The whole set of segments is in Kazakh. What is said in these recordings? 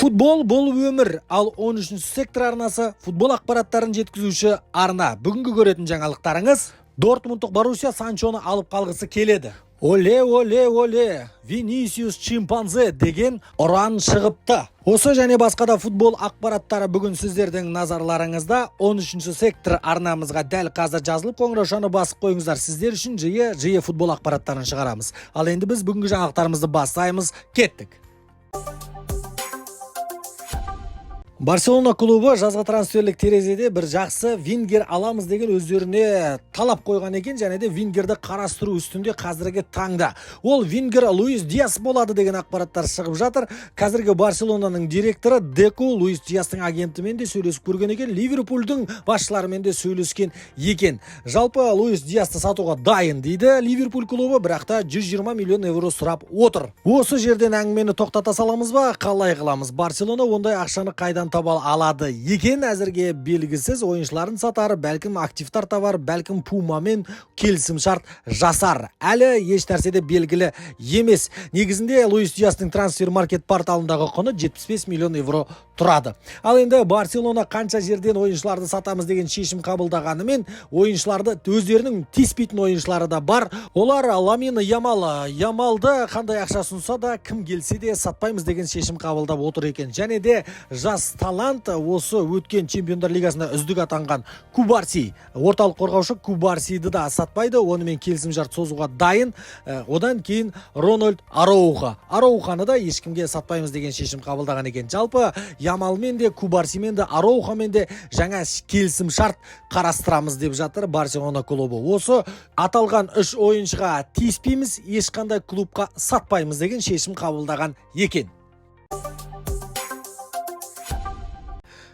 Футбол бұл өмір, ал 13-ші сектор арнасы футбол ақпараттарын жеткізуші арна. Бүгінгі көретін жаңалықтарыңыз: Дортмундтық Боруссия Санчоны алып қалғысы келеді. Оле, оле, оле, Винисиус чимпанзе деген ұран шығыпты. Осы және басқа да футбол ақпараттары бүгін сіздердің назарларыңызда. 13-ші сектор арнамызға дәл қазір жазылып, қоңыраушаны басып қойыңыздар. Сіздер үшін жиі футбол ақпараттарын шығарамыз. Ал енді біз бүгінгі жаңалықтарымызды бастаймыз. Кеттік. Барселона клубы жазғы трансферлік терезеде бір жақсы вингер аламыз деген өздеріне талап қойған екен, және де вингерді қарастыру үстінде қазіргі таңда. Ол вингер Луис Диас болады деген ақпараттар шығып жатыр. Қазіргі Барселонаның директоры Деку Луис Диастың агентімен де сөйлесіп көрген екен, Ливерпульдің басшыларымен де сөйлескен екен. Жалпы Луис Диасты сатуға дайын дейді Ливерпуль клубы, бірақ та 120 миллион евро сұрап отыр. Осы жерден әңгімені тоқтата саламыз ба, қалай қыламыз? Барселона ондай ақшаны қайдан таба алады екен, әзірге белгісіз. Ойыншыларын сатар, бәлкім активтар табар, бәлкім Пумамен келісім шарт жасар. Әлі еш нәрседе белгілі емес. Негізінде Луис Диастың трансфер маркет порталындағы құны 75 миллион евро тұрады. Ал енді Барселона қанша жерден ойыншыларды сатамыз деген шешім қабылдағанымен, ойыншыларды өздерінің теспейтін ойыншылары да бар. Олар Ламин Ямалды қандай ақша сұнса да, кім келсе де сатпаймыз деген шешім қабылдап отыр екен. Және де жас талант осы өткен чемпиондар лигасында үздік атанған Кубарси, орталық қорғаушы Кубарсиді да сатпайды, онымен келісім шарт созуға дайын. Одан кейін Рональд Арауханы да ешкімге сатпаймыз деген шешім қабылдаған екен. Жалпы Ямалмен де, Кубарсимен де, Араухамен де жаңа келісім шарт қарастырамыз деп жатыр Барселона клубы. Осы аталған 3 ойыншыға тиіспейміз, ешқандай клубқа сатпаймыз деген шешім қабылдаған екен.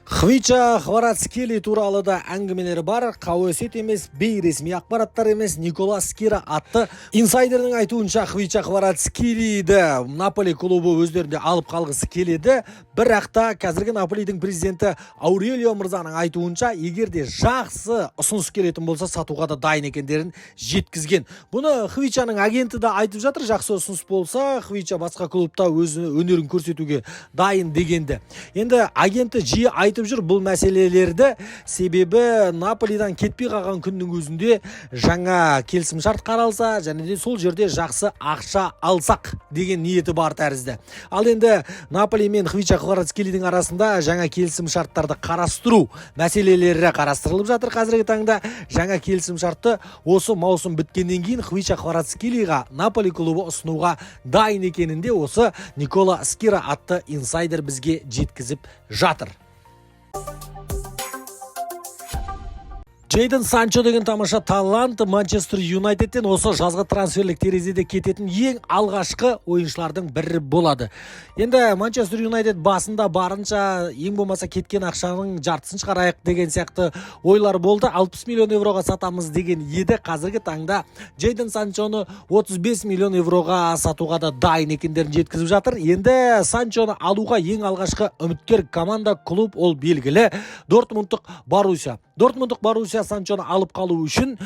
Хвича Кварацхелия туралы да әңгімелері бар. Қауесет емес, бейресми ақпараттар емес. Николас Скира атты инсайдердің айтуынша Хвича Кварацхелияды Наполи клубы өздерінде алып қалғысы келеді. Бірақ та қазіргі Наполидің президенті Аурелио мырзаның айтуынша, егер де жақсы ұсыныс келетін болса, сатуға да дайын екендерін жеткізген. Бұны Хвичаның агенті де айтып жатыр. Жақсы ұсыныс болса, Хвича басқа клубта өз өнерін көрсетуге дайын дегенді. Енді агенті жиі айтып жүр бұл мәселелерді, себебі Наполидан кетпей қалған күннің өзінде жаңа келісім шарт қаралса, және де сол жерде жақсы ақша алсақ деген ниеті бар тәрізді. Ал енді Наполи мен Хвича Кварацхелияның арасында жаңа келісім шарттарды қарастыру мәселелері қарастырылып жатыр қазіргі таңда. Жаңа келісім шартты осы маусым біткеннен кейін Хвича Кварацхелияға Наполи клубы ұсынуға дайын екенінде осы Никола Скира атты инсайдер бізге жеткізіп жатыр. Джейдон Санчо деген тамаша талант Манчестер Юнайтедтен осы жазғы трансферлік терезеде кететін ең алғашқы ойыншылардың бірі болады. Енді Манчестер Юнайтед басында барынша ең болмаса кеткен ақшаның жартысын шығарайық деген сияқты ойлар болды. 60 миллион евроға сатамыз деген еді. Қазіргі таңда Джейдон Санчоны 35 миллион евроға сатуға да дайын екендерін жеткізіп жатыр. Енді Санчоны алуға ең алғашқы үміткер команда, клуб ол белгілі Дортмундтық Боруссия. Дортмундтық Боруссия Санчоны алып қалу үшін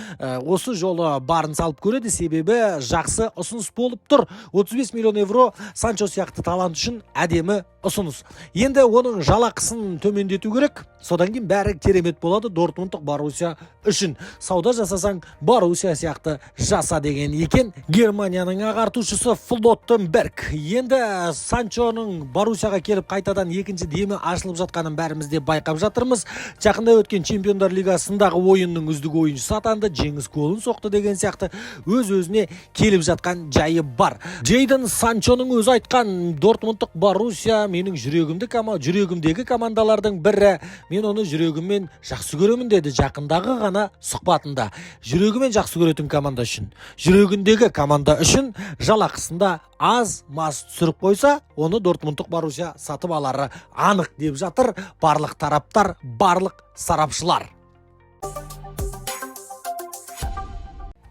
осы жолы барын салып көреді, себебі жақсы ұсыныс болып тұр. 35 миллион евро Санчо сияқты талант үшін әдемі ұсыныс. Енді оның жалақысын төмендету керек, содан кейін бәрі керемет болады Дортмундтық Боруссия үшін. Сауда жасасаң Боруссия сияқты жаса деген екен Германияның ағартушысы Флоттенберг. Енді Санчоның Боруссияға келіп қайтадан екінші демі ашылып жатқанын бәріміз де байқап жатырмыз. Жақында өткен чемпиондар лигасындағы ойынның үздік ойыншысы атанды, жеңіс голын соқты деген сияқты өз-өзіне келіп жатқан жайы бар. Джейдон Санчоның өзі айтқан, Дортмундтық Боруссия менің жүрегімдегі командалардың бірі. Мен оны жүрегіммен жақсы көремін деді жақындағы ғана сұхбатында. Жүрегімен жақсы көретін команда үшін, жүрегіндегі команда үшін жалақысында аз-маз түсіріп қойса, оны Дортмундтық Боруссия сатып алары анық деп жатыр барлық тараптар, барлық сарапшылар.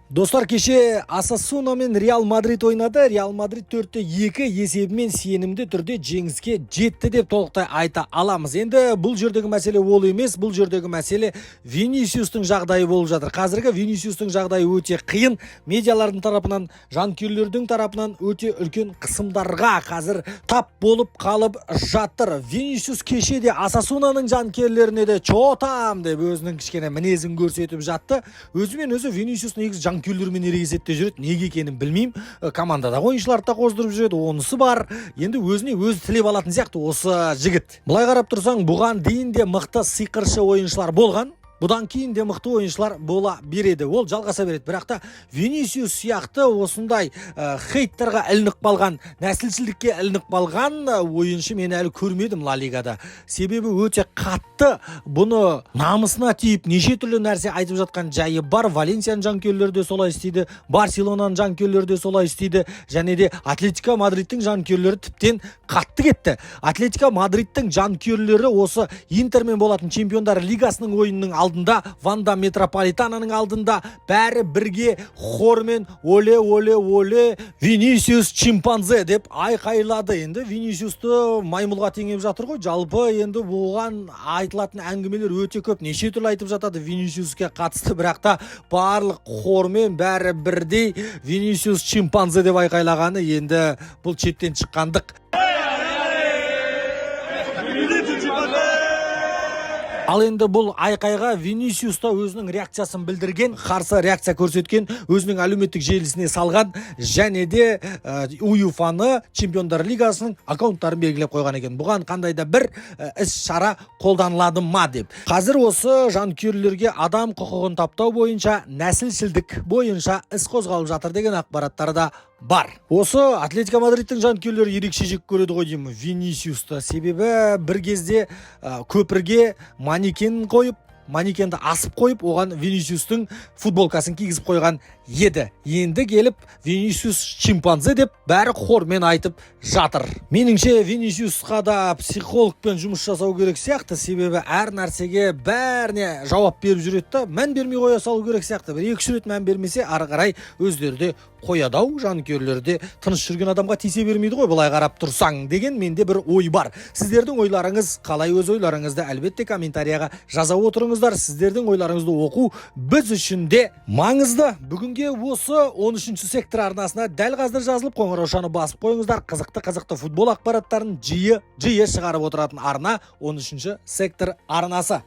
Достар, кеше Осасуна мен Реал Мадрид ойнады. Реал Мадрид 4-2 есебімен сенімді түрде жеңіске жетті деп толықтай айта аламыз. Енді бұл жердегі мәселе ол емес, бұл жердегі мәселе Винисиустың жағдайы болып жатыр. Қазіргі Винисиустың жағдайы өте қиын. Медиалардың тарапынан, жанкүйерлердің тарапынан өте үлкен қысымдарға қазір тап болып қалып жатыр. Винисиус кеше де Осасунаның жанкүйерлеріне де чотам деп өзінің кішкене мінезін көрсетіп жатты. Өзімен өзі Винисиус негізі жанкүйерлермен ерегесетте жүреді. Неге екенін білмеймін. Командада ойыншыларды да қоздырып жүреді. Онысы бар. Енді өзіне өзі тілеп алатын сияқты осы жігіт. Былай қарап тұрсаң, бұған дейін де мықты сиқыршы ойыншылар болған. Бұдан кейін де мықты ойыншылар бола береді. Ол жалғаса береді. Бірақ та Винисиус сияқты осындай хейттарға ілініп қалған, нәсілшілдікке ілініп қалған ойыншы мен әлі көрмедім Ла Лигада. Себебі өте қатты бұны намысына тиіп, неше түрлі нәрсе айтып жатқан жайы бар. Валенсияның жанкүйерлері де солай істейді, Барселонаның жанкүйерлері де солай істейді, және де Атлетико Мадридтің жанкүйерлері тіптен қатты кетті. Атлетико Мадридтің жанкүйерлері осы Интермен болатын Чемпиондар Лигасының ойынының алдында, Ванда Метрополитананың алдында бәрі бірге хормен оле Винисиус чимпанзе деп айқайлады. Енді Винисиусты маймылға теңеп жатыр ғой. Жалпы енді бұған айтылатын әңгімелер өте көп, неше түрлі айтып жатады Винисиуске қатысты, бірақ та барлық хормен бәрі бірдей Винисиус чимпанзе деп айқайлағаны енді бұл четтен шыққандық. Ал енді бұл айқайға Винисиус та өзінің реакциясын білдірген, қарсы реакция көрсеткен, өзінің әлеуметтік желісіне салған, және де УЕФАны Чемпиондар Лигасының аккаунттарын белгілеп қойған екен. Бұған қандай да бір іс-шара қолданылады ма деп. Қазір осы жанкүйерлерге адам құқығын таптау бойынша, нәсілшілдік бойынша іс қозғалып жатыр деген ақпараттар да бар. Осы Атлетико Мадридтің жанкүйерлері ерекше жек көреді ғой деймін Винисиусты. Себебі бір кезде көпірге манекенді асып қойып, оған Винисиустың футболкасын кигізіп қойған еді. Енді келіп Винисиус чимпанзе деп бәрі хормен айтып жатыр. Меніңше Винисиусқа да психологпен жұмыс жасау керек сияқты, себебі әр нәрсеге бәріне жауап беріп жүреді, мән бермей қоя салу керек сияқты. Бір екі рет мән бермесе, ары қарай өздері қоядау, жанкүйерлерде тыныш жүрген адамға тисе бермейді ғой, былай қарап тұрсаң деген менде бір ой бар. Сіздердің ойларыңыз қалай? Өз ойларыңызды әлбетте комментарияға жаза отырыңыздар. Сіздердің ойларыңызды оқу біз үшін де маңызды. Бүгінге осы 13-ші сектор арнасына дәл қазір жазылып қоңыраушаны басып қойыңыздар. Қызықты футбол ақпараттарын жиі шығарып отыратын арна 13-ші сектор арнасы.